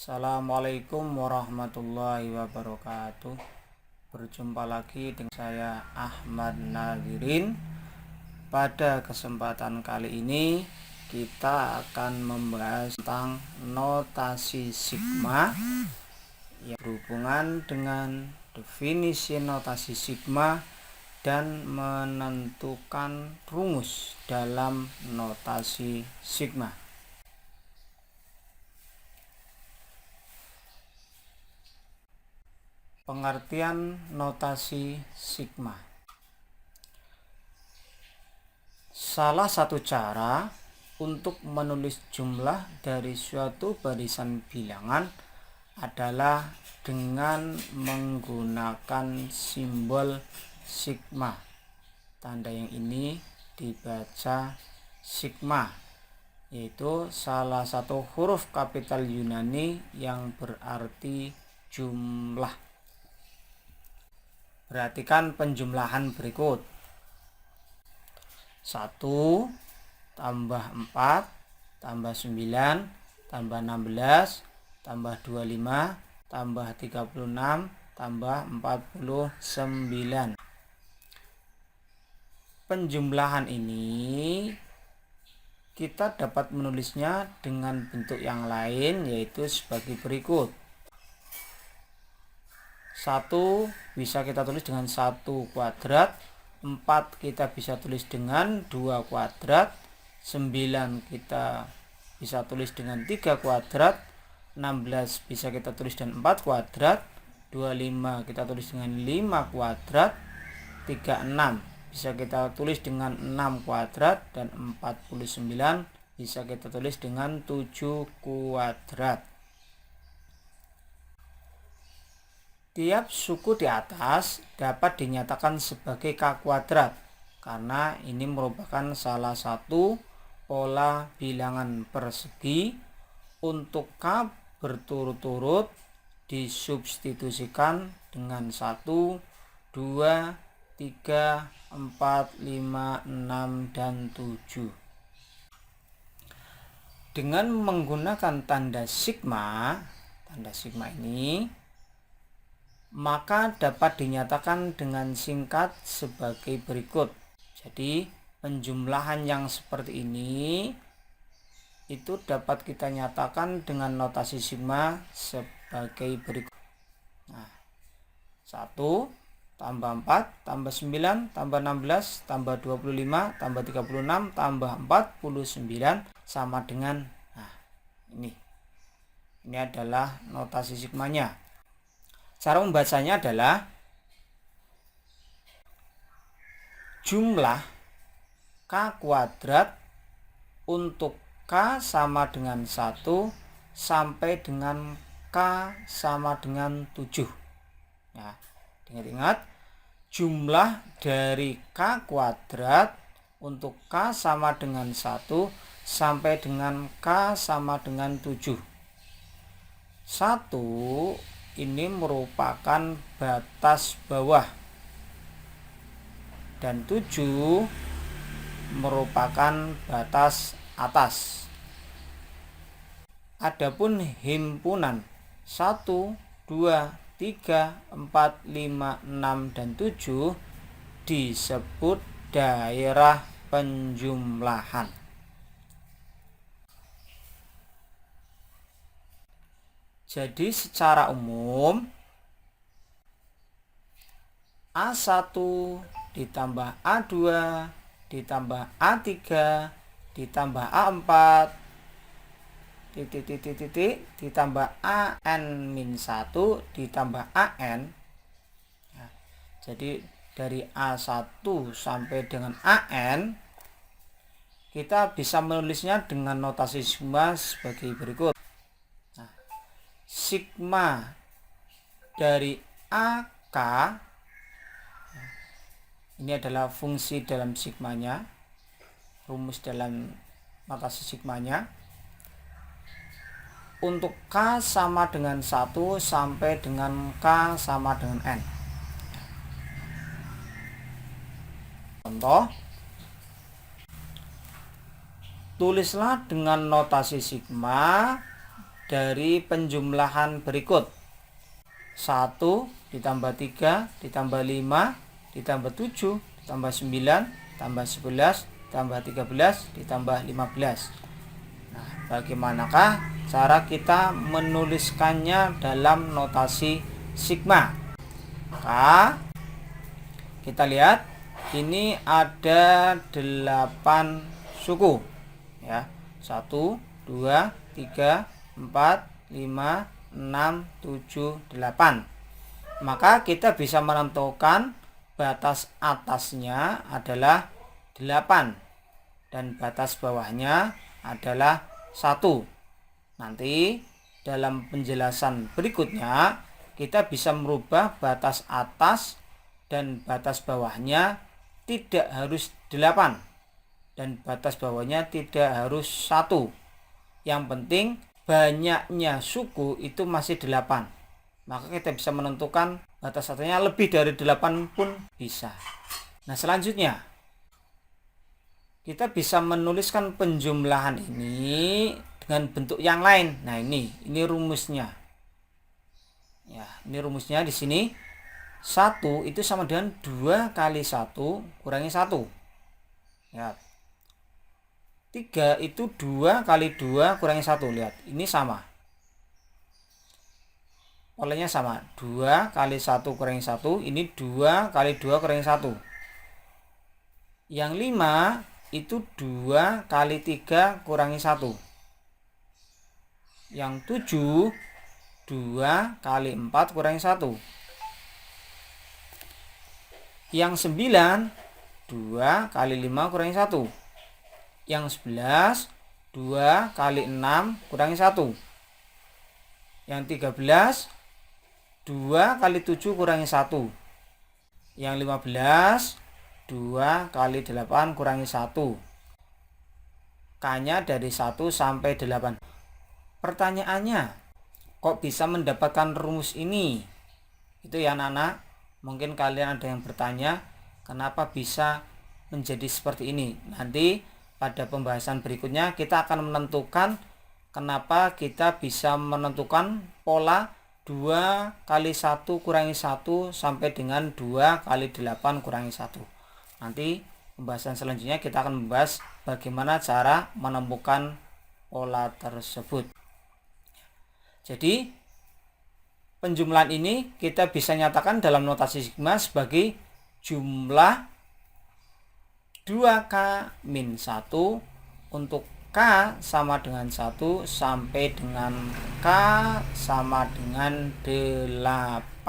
Assalamualaikum warahmatullahi wabarakatuh. Berjumpa lagi dengan saya Ahmad Nadhirin. Pada kesempatan kali ini kita akan membahas tentang notasi sigma yang berhubungan dengan definisi notasi sigma dan menentukan rumus dalam notasi sigma. Pengertian notasi sigma. Salah satu cara untuk menulis jumlah dari suatu barisan bilangan adalah dengan menggunakan simbol sigma. Tanda yang ini dibaca sigma, yaitu salah satu huruf kapital Yunani yang berarti jumlah. Perhatikan penjumlahan berikut. 1 tambah 4 tambah 9 tambah 16 tambah 25 tambah 36 tambah 49. Penjumlahan ini kita dapat menulisnya dengan bentuk yang lain, yaitu sebagai berikut. 1 bisa kita tulis dengan 1 kuadrat, 4 kita bisa tulis dengan 2 kuadrat, 9 kita bisa tulis dengan 3 kuadrat, 16 bisa kita tulis dengan 4 kuadrat, 25 kita tulis dengan 5 kuadrat, 36 bisa kita tulis dengan 6 kuadrat, dan 49 bisa kita tulis dengan 7 kuadrat. Tiap suku di atas dapat dinyatakan sebagai K kuadrat karena ini merupakan salah satu pola bilangan persegi. Untuk K berturut-turut disubstitusikan dengan 1, 2, 3, 4, 5, 6, dan 7. Dengan menggunakan tanda sigma ini maka dapat dinyatakan dengan singkat sebagai berikut. Jadi penjumlahan yang seperti ini itu dapat kita nyatakan dengan notasi sigma sebagai berikut. 1 tambah 4 tambah 9 tambah 16 tambah 25 tambah 36 tambah 49 sama dengan ini adalah notasi sigmanya. Cara membacanya adalah jumlah K kuadrat untuk K sama dengan 1 sampai dengan K sama dengan 7. Ya, ingat-ingat, jumlah dari K kuadrat untuk K sama dengan 1 sampai dengan K sama dengan 7. 1 ini merupakan batas bawah dan 7 merupakan batas atas. Adapun himpunan 1, 2, 3, 4, 5, 6, dan 7 disebut daerah penjumlahan. Jadi secara umum A1 ditambah A2 ditambah A3 ditambah A4 ditambah AN-1 ditambah AN. Jadi dari A1 sampai dengan AN kita bisa menulisnya dengan notasi sigma sebagai berikut. Sigma dari AK ini adalah fungsi dalam sigmanya, rumus dalam notasi sigmanya. Untuk K sama dengan 1 sampai dengan K sama dengan N. Contoh, tulislah dengan notasi sigma dari penjumlahan berikut. 1 ditambah 3 ditambah 5 ditambah 7 ditambah 9 tambah 11 tambah 13 ditambah 15. Nah, bagaimanakah cara kita menuliskannya dalam notasi sigma? Maka kita lihat ini ada 8 suku ya. 1 2 3 4 5 6 7 8. Maka kita bisa menentukan batas atasnya adalah 8 dan batas bawahnya adalah 1. Nanti dalam penjelasan berikutnya kita bisa merubah batas atas dan batas bawahnya tidak harus 8 dan batas bawahnya tidak harus 1. Yang penting banyaknya suku itu masih 8. Maka kita bisa menentukan batas atasnya lebih dari 8 pun bisa. Nah, selanjutnya kita bisa menuliskan penjumlahan ini dengan bentuk yang lain. Nah, ini rumusnya. Ya, ini rumusnya di sini. 1 itu sama dengan 2 kali 1 kurangi 1. Ya. 3 itu 2 kali 2 kurangi 1. Lihat, ini sama. Polanya sama. 2 kali 1 kurangi 1. Ini 2 kali 2 kurangi 1. Yang 5 itu 2 kali 3 kurangi 1. Yang 7 2 kali 4 kurangi 1. Yang 9 2 kali 5 kurangi 1. Yang 11 2 kali 6 kurangi 1. Yang 13 2 kali 7 kurangi 1. Yang 15 2 kali 8 kurangi 1. K-nya dari 1 sampai 8. Pertanyaannya, kok bisa mendapatkan rumus ini? Itu ya anak-anak. Mungkin kalian ada yang bertanya, kenapa bisa menjadi seperti ini? Nanti pada pembahasan berikutnya kita akan menentukan kenapa kita bisa menentukan pola 2 kali 1 kurangi 1 sampai dengan 2 kali 8 kurangi 1. Nanti pembahasan selanjutnya kita akan membahas bagaimana cara menemukan pola tersebut. Jadi penjumlahan ini kita bisa nyatakan dalam notasi sigma sebagai jumlah 2K min 1 untuk K sama dengan 1 sampai dengan K sama dengan 8.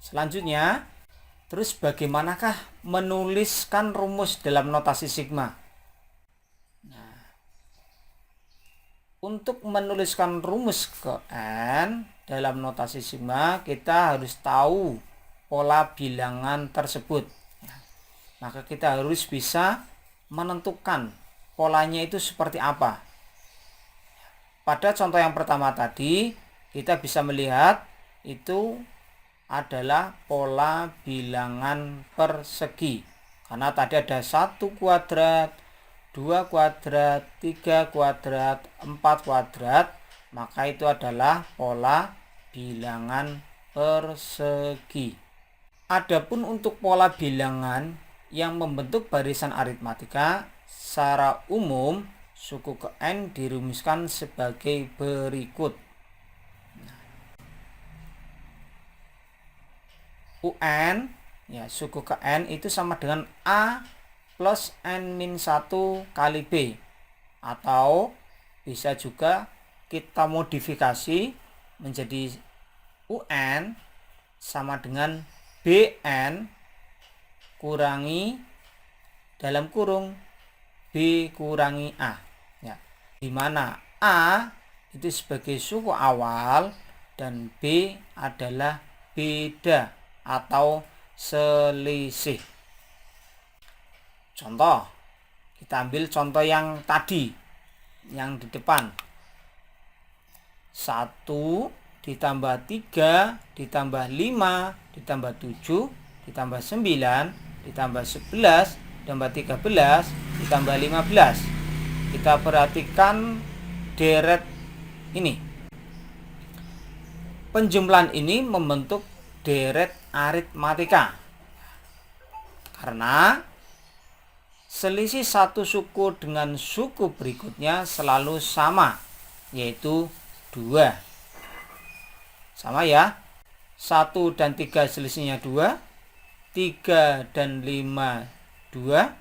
Selanjutnya, terus bagaimanakah menuliskan rumus dalam notasi sigma? Nah, untuk menuliskan rumus ke N dalam notasi sigma, kita harus tahu pola bilangan tersebut. Maka kita harus bisa menentukan polanya itu seperti apa. Pada contoh yang pertama tadi, kita bisa melihat itu adalah pola bilangan persegi. Karena tadi ada 1 kuadrat, 2 kuadrat, 3 kuadrat, 4 kuadrat, maka itu adalah pola bilangan persegi. Adapun untuk pola bilangan yang membentuk barisan aritmatika, secara umum suku ke N dirumuskan sebagai berikut. UN ya, suku ke N itu sama dengan A plus N min 1 kali B, atau bisa juga kita modifikasi menjadi UN sama dengan BN kurangi dalam kurung B kurangi A ya, di mana A itu sebagai suku awal dan B adalah beda atau selisih. Contoh, kita ambil contoh yang tadi, yang di depan. 1 ditambah 3 ditambah 5 ditambah 7 ditambah 9 ditambah 11 ditambah 13 ditambah 15. Kita perhatikan deret ini. Penjumlahan ini membentuk deret aritmatika karena selisih satu suku dengan suku berikutnya selalu sama, yaitu 2. Sama ya, 1 dan 3 selisihnya 2, 3 dan 5 2,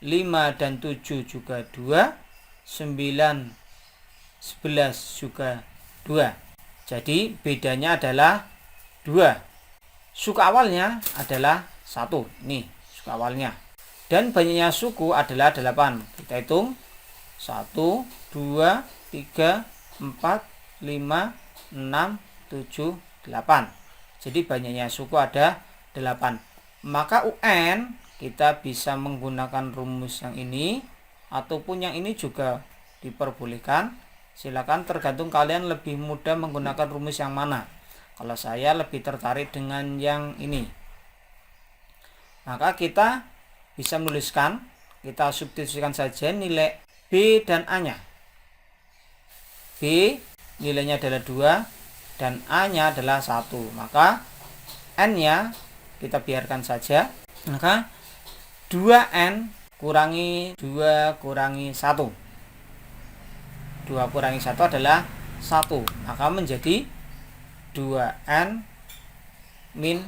5 dan 7 juga 2, 9, 11 juga 2. Jadi bedanya adalah 2. Suku awalnya adalah 1. Ini suku awalnya. Dan banyaknya suku adalah 8. Kita hitung 1, 2, 3, 4, 5, 6, 7, 8. Jadi banyaknya suku ada 8. Maka UN kita bisa menggunakan rumus yang ini ataupun yang ini juga diperbolehkan. Silakan, tergantung kalian lebih mudah menggunakan rumus yang mana. Kalau saya lebih tertarik dengan yang ini. Maka kita bisa menuliskan, kita substitusikan saja nilai B dan A-nya. B nilainya adalah 2 dan A-nya adalah 1. Maka N-nya kita biarkan saja. Maka 2N kurangi 2 kurangi 1. 2 kurangi 1 adalah 1. Maka menjadi 2N min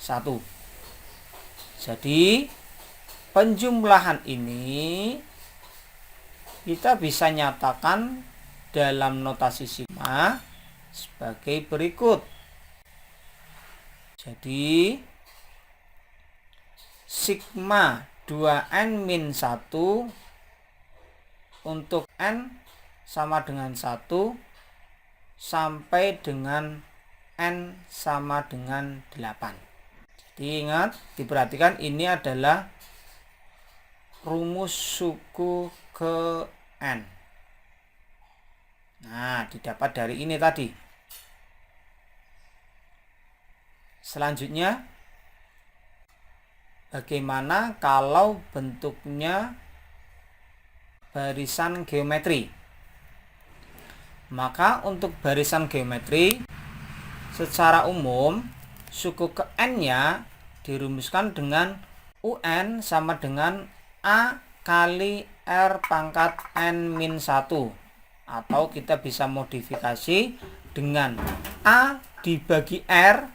1. Jadi penjumlahan ini kita bisa nyatakan dalam notasi sigma sebagai berikut. Jadi sigma 2N min 1 untuk N sama dengan 1 sampai dengan N sama dengan 8. Jadi ingat, diperhatikan ini adalah rumus suku ke N. Nah, didapat dari ini tadi. Selanjutnya, bagaimana kalau bentuknya barisan geometri? Maka untuk barisan geometri secara umum suku ke N-nya dirumuskan dengan UN sama dengan A kali R pangkat N min 1. Atau kita bisa modifikasi dengan A dibagi R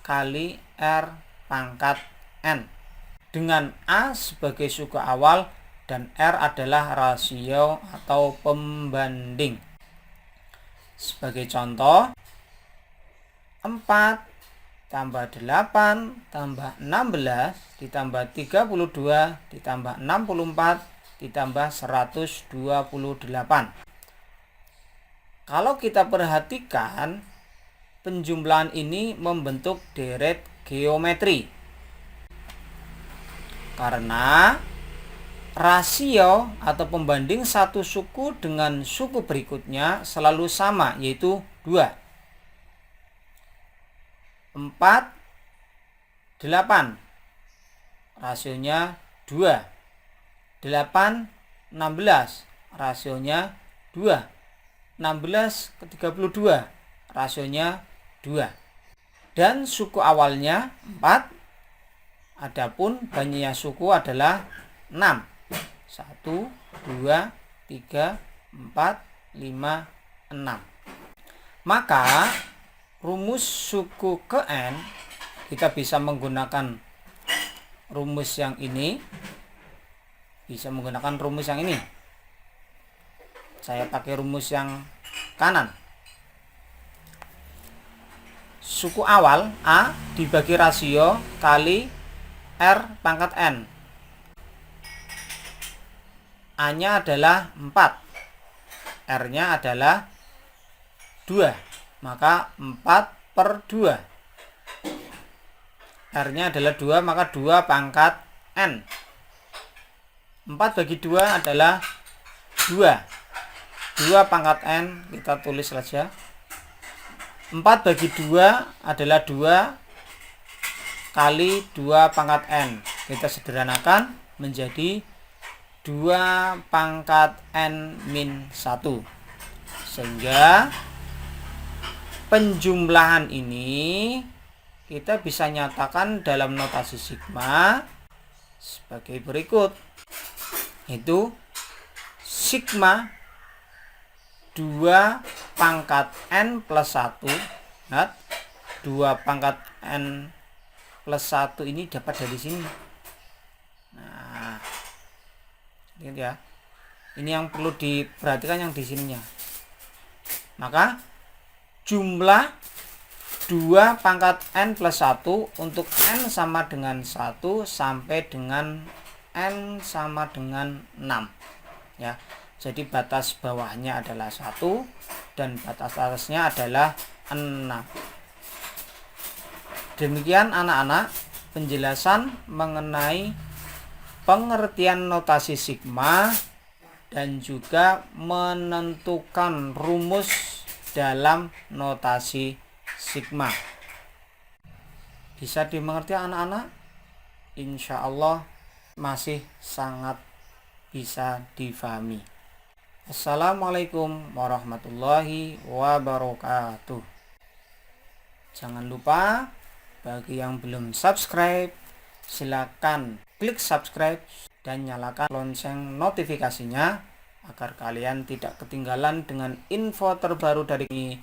kali R pangkat N. Dengan A sebagai suku awal dan R adalah rasio atau pembanding. Sebagai contoh, 4 tambah 8 tambah 16 ditambah 32 ditambah 64 ditambah 128. Kalau kita perhatikan, penjumlahan ini membentuk deret geometri karena rasio atau pembanding satu suku dengan suku berikutnya selalu sama, yaitu 2. 4, 8 rasionya 2. 8, 16 rasionya 2. 16 ke 32 rasionya 2. Dan suku awalnya 4. Adapun banyaknya suku adalah 6. 1, 2, 3, 4, 5, 6. Maka rumus suku ke N kita bisa menggunakan rumus yang ini. Bisa menggunakan rumus yang ini. Saya pakai rumus yang kanan. Suku awal A dibagi rasio kali R pangkat N. A-nya adalah 4. R-nya adalah 2. Maka 4 per 2. R-nya adalah 2, maka 2 pangkat N. 4 bagi 2 adalah 2. 2 pangkat N kita tulis saja. 4 bagi 2 adalah 2 kali 2 pangkat N. Kita sederhanakan menjadi 2 pangkat N min 1. Sehingga penjumlahan ini kita bisa nyatakan dalam notasi sigma sebagai berikut, yaitu sigma 2 pangkat n plus 1. Nah, 2 pangkat n plus 1 ini dapat dari sini. Nah, lihat ya. Ini yang perlu diperhatikan yang di sininya. Maka jumlah 2 pangkat n plus 1 untuk n sama dengan 1 sampai dengan n sama dengan 6 ya. Jadi batas bawahnya adalah 1 dan batas atasnya adalah 6. Demikian anak-anak penjelasan mengenai pengertian notasi sigma dan juga menentukan rumus dalam notasi sigma. Bisa dimengerti anak-anak? Insya Allah masih sangat bisa difahami. Assalamualaikum warahmatullahi wabarakatuh. Jangan lupa bagi yang belum subscribe, silakan klik subscribe dan nyalakan lonceng notifikasinya agar kalian tidak ketinggalan dengan info terbaru dari ini,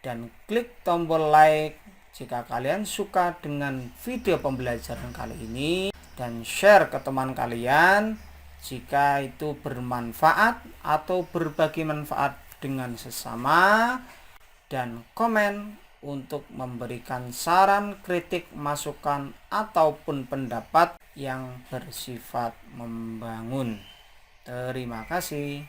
dan klik tombol like jika kalian suka dengan video pembelajaran kali ini, dan share ke teman kalian jika itu bermanfaat atau berbagi manfaat dengan sesama, dan komen untuk memberikan saran, kritik, masukan ataupun pendapat yang bersifat membangun. Terima kasih.